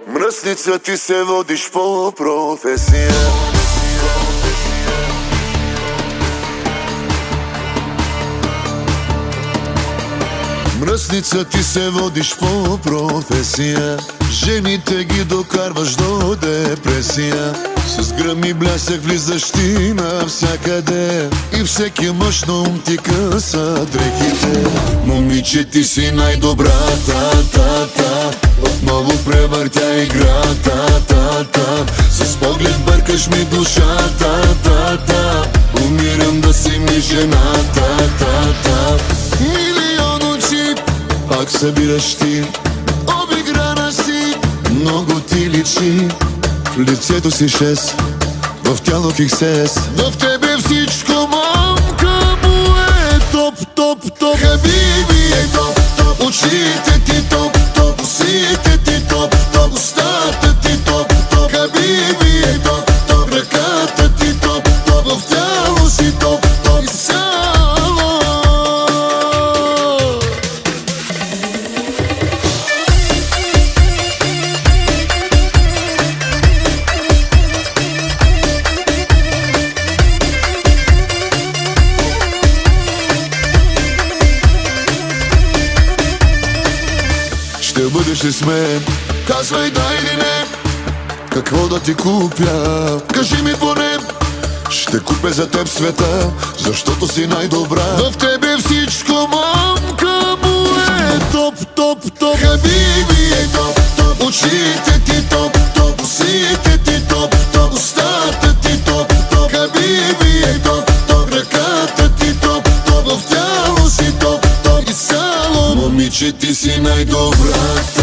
Мръсница, ти се водиш по професия. Мръсница, ти се водиш по професия. Жените ги докарваш до депресия. С гръм и блясък влизаш ти навсякъде и всеки мъж на ум ти къса дрехите. Момиче, ти си най-добрата, отново превъртя играта. С поглед бъркаш ми душата, умирам да си ми жената. Милион очи пак събираш ти, обиграна си, много ти личи. В лицето си 6, в тяло хиксес. В тебе всичко, мамка му е топ. Хабиби е топ. Очите ти топ. Усите ти топ. Устата ти топ. Хабиби е топ. Ръката ти топ. В тяло си топ. Изцяло. Ще бъдеш ли с мен? Казвай да или не. Какво да ти купя? Кажи ми поне. Ще купя за теб света, защото си най-добра. В тебе всичко, мамка му е топ. Хабиби е топ. Очите ти топ. Усите ти топ. Устата ти топ. Хабиби е топ. Ръката ти топ. В тяло си топ. Изцяло. Момиче, ти си най-добрата.